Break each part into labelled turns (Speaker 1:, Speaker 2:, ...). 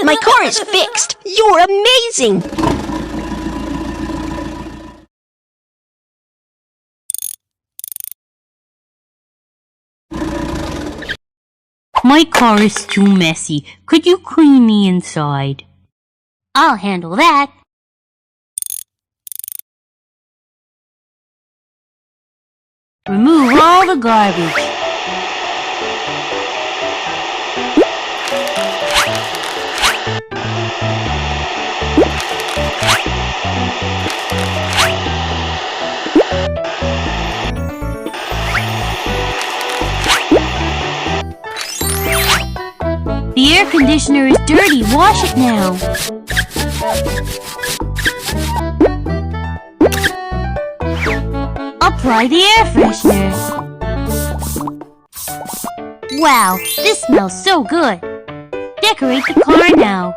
Speaker 1: My car is fixed! You're amazing!
Speaker 2: My car is too messy. Could you clean the inside? I'll handle that. Remove all the garbage. The air conditioner is dirty. Wash it now. Apply the air freshener. Wow, this smells so good. Decorate the car now.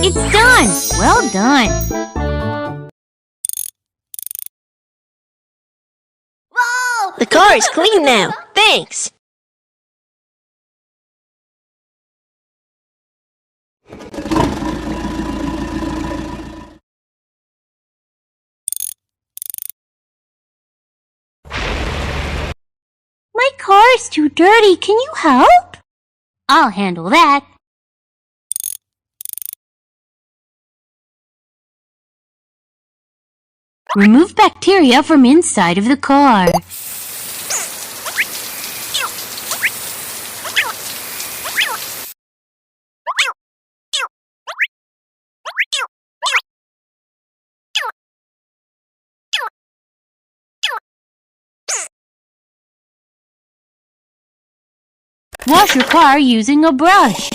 Speaker 2: It's done! Well done!
Speaker 1: Whoa! The car is clean now. Thanks!
Speaker 2: My car is too dirty. Can you help? I'll handle that. Remove bacteria from inside of the car. Wash your car using a brush.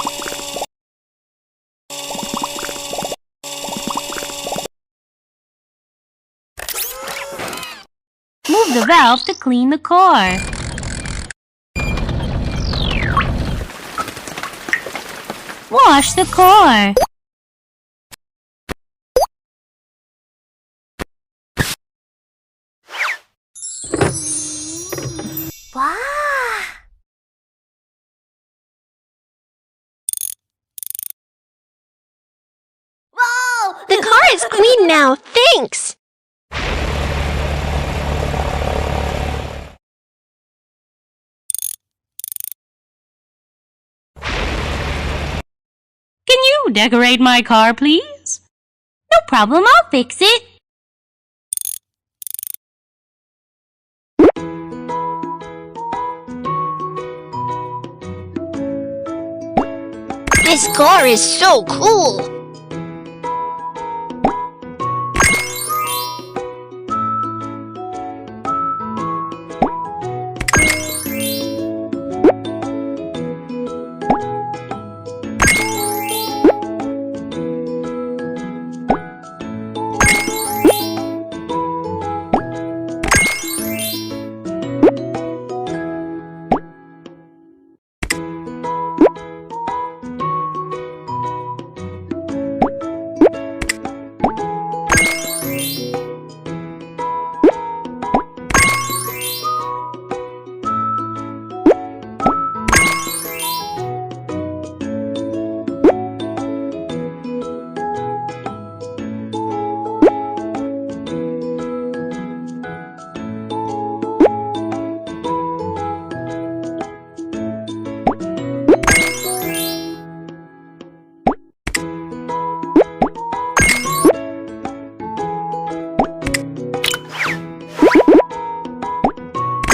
Speaker 2: Move the valve to clean the car. Wash the car.
Speaker 1: Wow! Whoa! The car is clean now. Thanks!
Speaker 2: Can you decorate my car, please? No problem, I'll fix it.
Speaker 1: This car is so cool!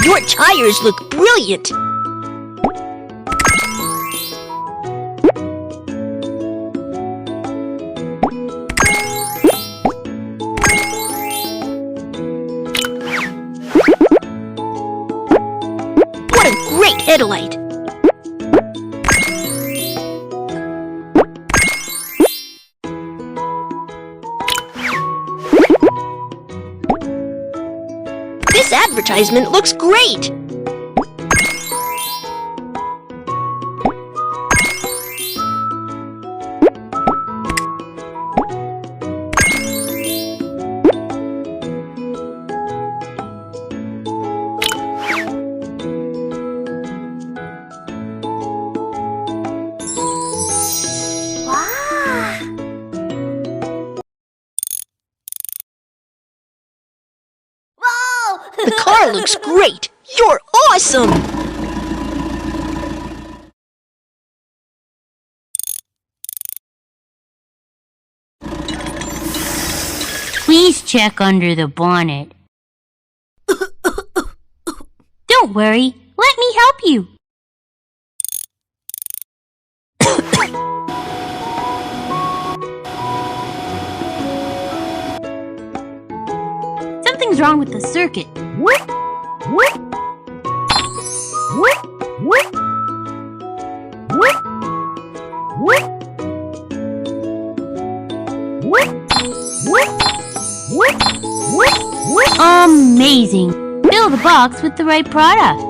Speaker 1: Your tires look brilliant. What a great headlight! This advertisement looks great! The car looks great! You're awesome!
Speaker 2: Please check under the bonnet. Don't worry, let me help you. Something's wrong with the circuit. Amazing! Fill the box with the right product.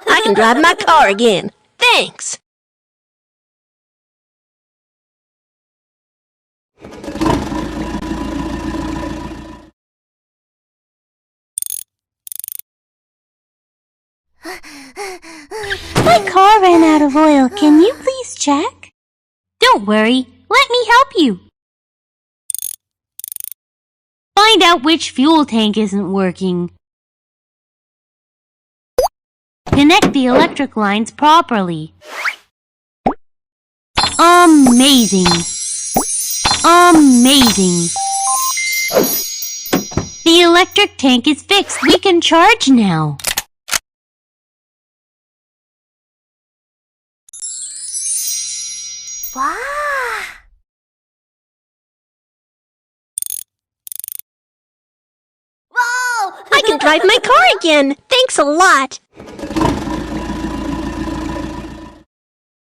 Speaker 1: I can drive my car again. Thanks.
Speaker 2: My car ran out of oil. Can you please check? Don't worry. Let me help you. Find out which fuel tank isn't working. Connect the electric lines properly. Amazing! Amazing! The electric tank is fixed. We can charge now.
Speaker 1: Wow! I can drive my car again. Thanks a lot.